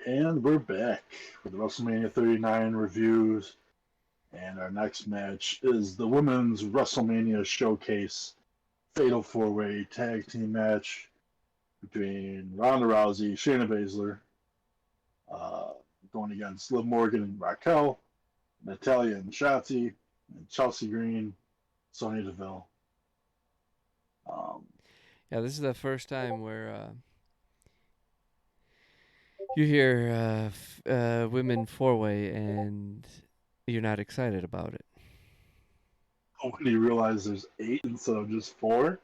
And we're back with the WrestleMania 39 reviews. And our next match is the Women's WrestleMania Showcase Fatal 4-Way Tag Team match between Ronda Rousey, Shayna Baszler, uh, going against Liv Morgan and Raquel, Natalya and Shotzi, and Chelsea Green, Sonya Deville. Um, Yeah, this is the first time where you hear women four-way and you're not excited about it. when you realize there's 8 instead of just 4.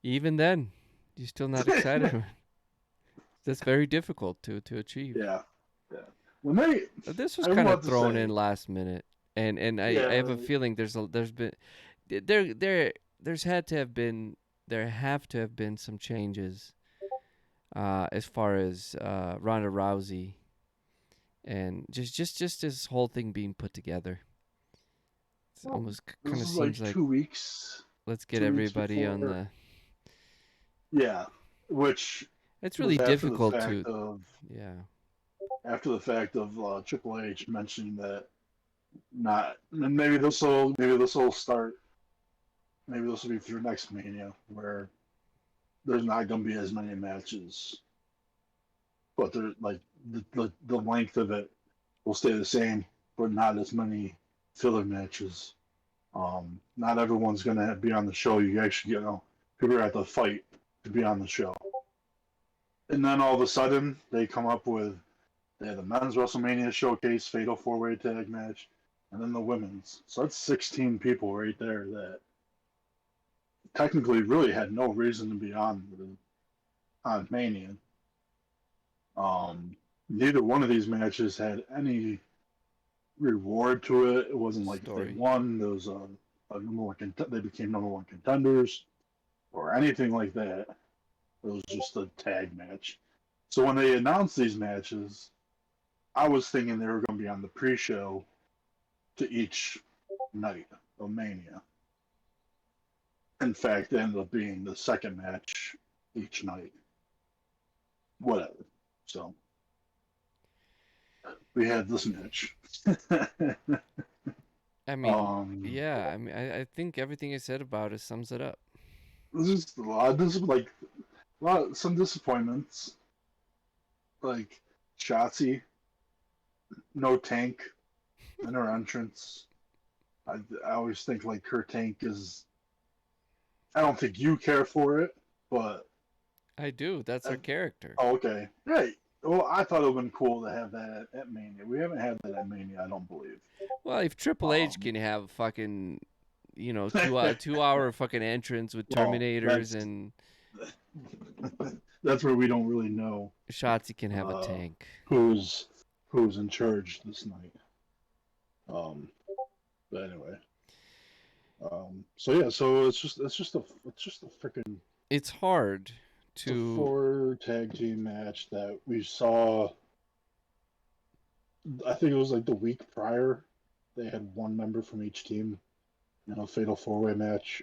Even then, you're still not excited. That's very difficult to achieve. Yeah, yeah. When they, But this was I was kind of about to thrown in say, last minute, and I have yeah, a feeling there's been there have to have been some changes as far as Ronda Rousey and just this whole thing being put together. It's well, almost this kind of is seems like like 2 weeks, let's get 2 weeks everybody on before. the. Yeah, which It's was really after the difficult fact to, of yeah. Triple H mentioning that not, and maybe this will start, maybe this will be through next Mania where there's not going to be as many matches, but there like the length of it will stay the same, but not as many filler matches. Not everyone's going to be on the show. You actually, people have to fight to be on the show. And then all of a sudden, they had the men's WrestleMania showcase fatal 4-way tag match, and then the women's. So that's 16 people right there that technically really had no reason to be on Mania. Neither one of these matches had any reward to it. It wasn't like if they Story. won, there was they became number one contenders or anything like that. It was just a tag match. So when they announced these matches, I was thinking they were going to be on the pre-show to each night of Mania. In fact, it ended up being the second match each night. Whatever. So we had this match. I mean, um, yeah. I mean, I think everything I said about it sums it up. this is a lot. This is like some disappointments. Like Shotzi, no tank in her entrance. I always think like her tank is. I don't think you care for it, but I do. That's her character. oh, okay. Right. Well, I thought it would have been cool to have that at Mania. We haven't had that at Mania, I don't believe. Well, if Triple H Um, can have fucking, 2 hour fucking entrance with well, Terminators and that's where we don't really know Shotzi can have a uh, tank. who's who's in charge this night. Um, but anyway, so yeah, so it's just a freaking It's hard it's a to. 4 tag team match that we saw. I think it was like the week prior. They had one member from each team in a fatal 4-way match.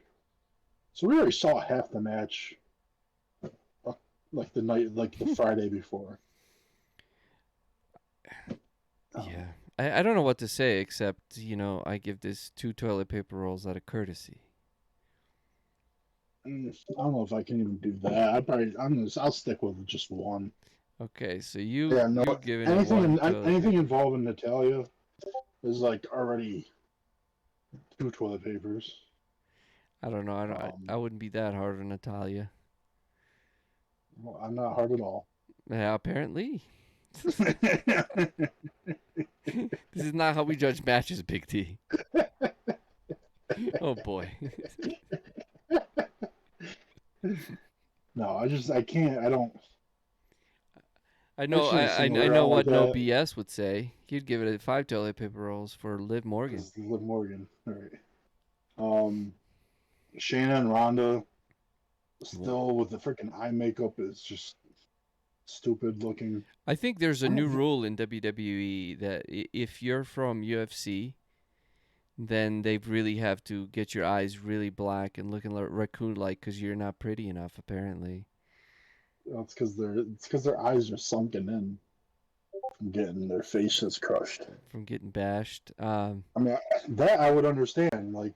So we already saw half the match, uh, like the Friday before. Yeah. Um, I don't know what to say except, I give this 2 toilet paper rolls out of courtesy. I don't know if I can even do that. I'll stick with just one. Okay, so you Yeah, no. you giving it Anything one in, toilet anything paper. involving Natalya is like already 2 toilet papers. I don't know. I Um, wouldn't be that hard on Natalia. well, I'm not hard at all. Yeah, apparently. This is not how we judge matches, Big T. Oh boy. No, I can't. I don't. I I know shouldn't I single I her know out like what No that BS would say. He'd give it 5 toilet paper rolls for Liv Morgan. because Liv Morgan. All right. Um, Shayna and Rhonda still with the freaking eye makeup is just stupid looking. I think there's a I new don't. rule in WWE that if you're from UFC, then they really have to get your eyes really black and looking like raccoon-like because you're not pretty enough, apparently. It's because their eyes are sunken in. getting their faces crushed. from getting bashed. I mean, that I would understand. Like,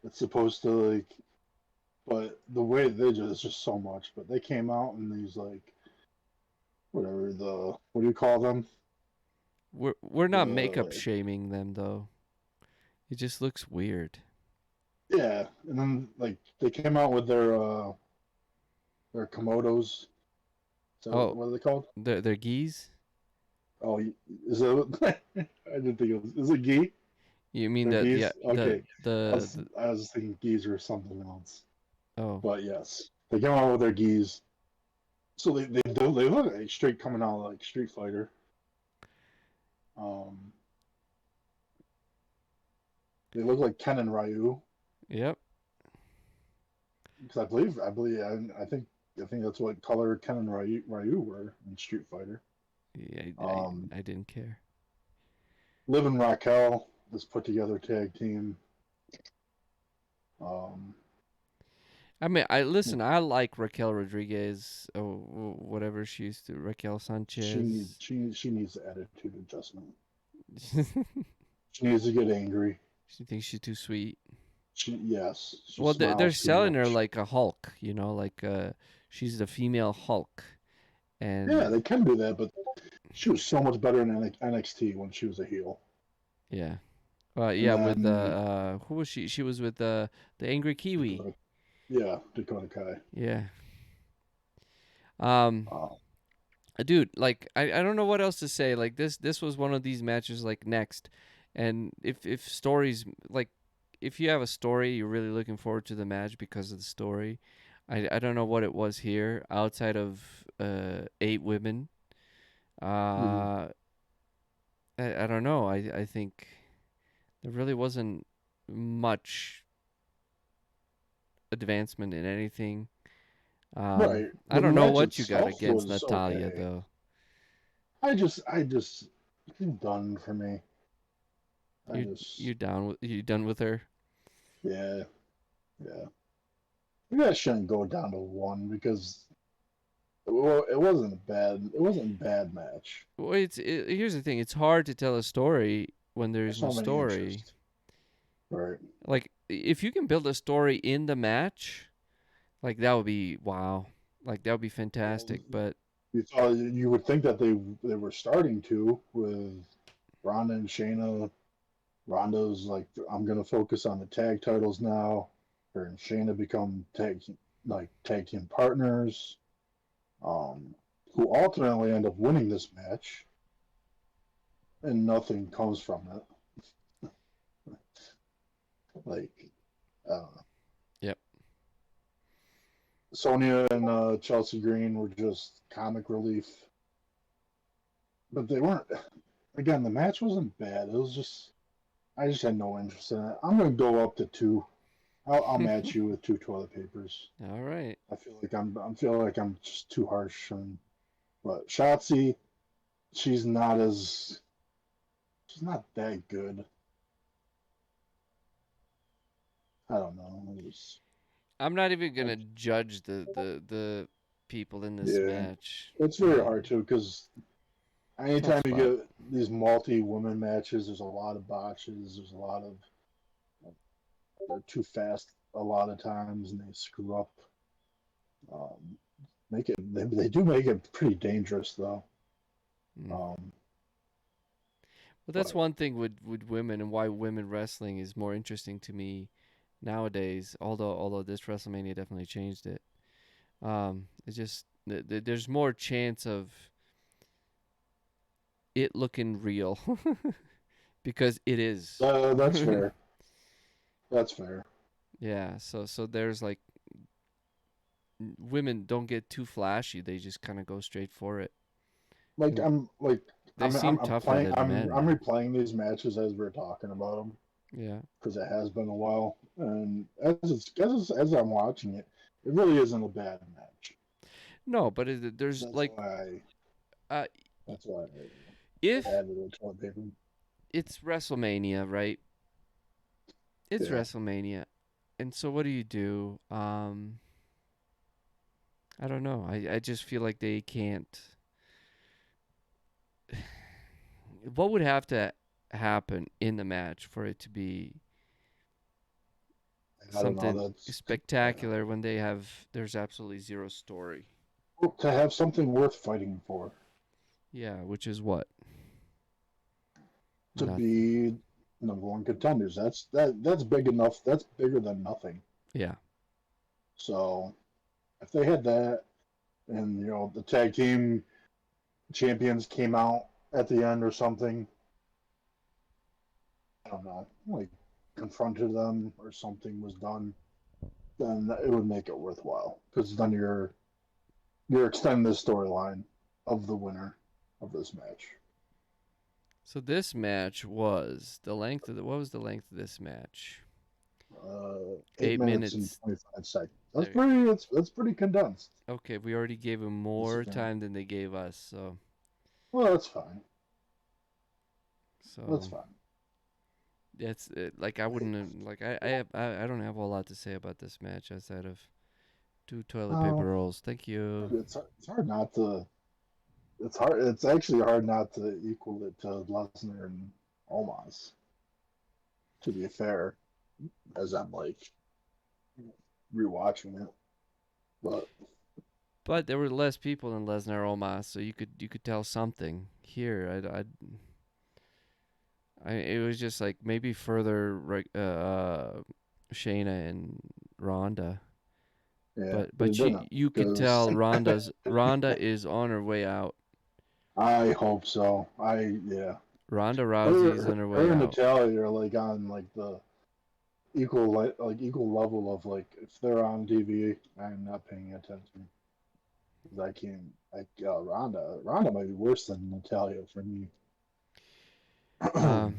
it's supposed to, like, but the way they did it's just so much. But they came out and these, like, whatever, what do you call them? We're not makeup The, shaming them though. It just looks weird. yeah. And then, like, they came out with their Komodos. So, Oh, what are they called? they're geese. Oh, is it? I didn't think it was. Is it gi? You mean They're the geese? Okay. the I was thinking geese or something else. oh But yes, they came out with their geese. So they look like straight coming out like Street Fighter. Um, they look like Ken and Ryu yep. because I think that's what color Ken and Ryu were in Street Fighter. Yeah, Um, I didn't care. Liv and Raquel, this put together tag team. Um, I mean, I listen. I like Raquel Rodriguez or whatever she used to. Raquel Sanchez. she needs the attitude adjustment. She She needs to get angry. thinks she's too sweet. She Well, they're smiles too selling her much. like a Hulk. You know, like she's the female Hulk, Yeah, and they can do that, but she was so much better in NXT when she was a heel. yeah. And Yeah, with then who was she? She was with the Angry Kiwi. Dakota, Dakota Kai. Yeah. Um, Oh, dude, like I don't know what else to say. Like this was one of these matches like next. And if stories like if you have a story you're really looking forward to the match because of the story. I don't know what it was here outside of 8 women. mhm. Uh I don't know. I think there really wasn't much advancement in anything. Right. I The don't know match what you got itself against was Natalya okay. though. I just, she's done for me. I You just, you done with her? yeah, yeah. Maybe I shouldn't go down to one because well, it wasn't a bad match. Well, here's the thing. It's hard to tell a story when there's There's no so many story. interests. Right. Like if you can build a story in the match, like that would be wow. Like that would be Well, fantastic. But you would think that they were starting to with Rhonda and Shayna. Rhonda's like, I'm gonna focus on the tag titles now. Her and Shayna become tag team partners. Um, who ultimately end up winning this match, and nothing comes from it. Like, uh, yep. Sonya and Chelsea Green were just comic relief, but they weren't. Again, the match wasn't bad. It was just I just had no interest in it. I'm gonna go up to two. I'll match you with two toilet papers. All right. I feel like I'm just too harsh. But Shotzi, she's not as she's not that good. I don't know. I'm not even I, gonna judge the people in this yeah, match. it's very hard to because Tough anytime you spot. get these multi-women matches, there's a lot of botches. There's a lot of they're too fast a lot of times, and they screw up. Um, make it they do make it pretty dangerous though. Mm. Um, But that's but one thing with women and why women wrestling is more interesting to me nowadays. Although this WrestleMania definitely changed it. It's just there's more chance of it looking real because it is. that's fair. That's fair. Yeah, so there's like women don't get too flashy. They just kind of go straight for it. Like And they seem I'm tougher playing than I'm men. replaying these matches as we're talking about them Yeah. because it has been a while, and as I'm watching it, it really isn't a bad match. No, but there's That's like why uh that's why I if added a toilet paper. it's WrestleMania, right? It's Yeah, WrestleMania. And so what do you do? I don't know. I just feel like they can't what would have to happen in the match for it to be I don't know. something spectacular when there's absolutely zero story? To have something worth fighting for. Yeah, which is what? To Nothing. be number one contenders. That's big enough. That's bigger than nothing. Yeah. So if they had that, and the tag team champions came out at the end or something, I don't know, like confronted them or something was done, then it would make it worthwhile because then you're extending the storyline of the winner of this match. So this match was the length of what was the length of this match? 8 Eight minutes and minutes. 25 seconds. There. That's pretty condensed. Okay, we already gave them more time than they gave us, so Well, that's fine. That's so fine. that's it. Like I wouldn't like I don't have a lot to say about this match outside of two toilet paper Oh, rolls. Thank you. it's hard not to. It's hard. It's actually hard not to equal it to Lesnar and Omos. To be fair, as I'm like rewatching it, but But there were less people than Lesnar Omos, so you could tell something. Here, it was just like maybe further Shayna and Rhonda. yeah, But it didn't you could because tell Rhonda is on her way out. I hope so. Yeah. Ronda Rousey is Her, on her way her and out. Natalya are like on like the equal level of like if they're on TV, I'm not paying attention because I can't. Ronda might be worse than Natalya for me. Um,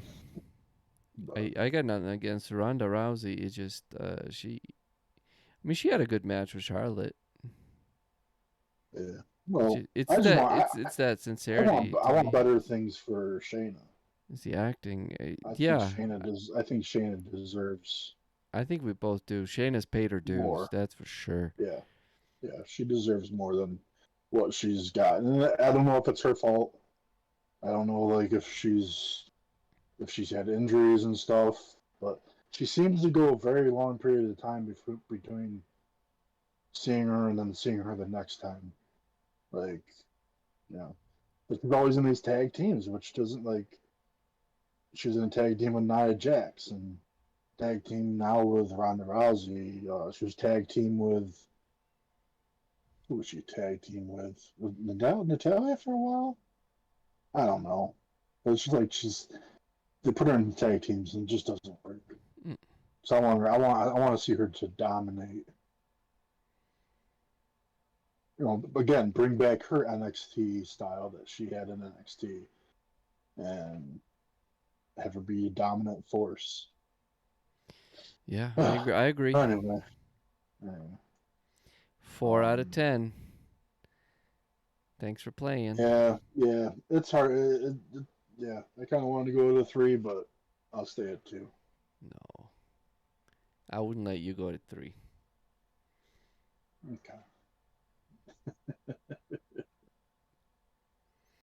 But I got nothing against Ronda Rousey. It's just she. I mean, she had a good match with Charlotte. yeah, well, It's I just that want it's that sincerity I to want me. better things for Shayna. It's the acting. I Yeah, think Shayna deserves I think we both do. Shayna's paid her dues. more. That's for sure. Yeah, yeah, she deserves more than what she's gotten. And I don't know if it's her fault. I don't know like if she's had injuries and stuff, but she seems to go a very long period of time between seeing her and then seeing her the next time. Like, you know, but she's always in these tag teams, which doesn't like she was in a tag team with Nia Jax and tag team now with Ronda Rousey. She was tag team with who was she tag team with Natalya for a while? I don't know. But it's just like they put her in tag teams and it just doesn't work. Mm. So I want to see her to dominate. Again, bring back her NXT style that she had in NXT and have her be a dominant force. Yeah, I agree. I agree. Anyway, anyway, 4 out of 10. Thanks for playing. yeah, it's hard. Yeah, I kind of wanted to go with a 3, but I'll stay at 2. No, I wouldn't let you go to 3. Okay.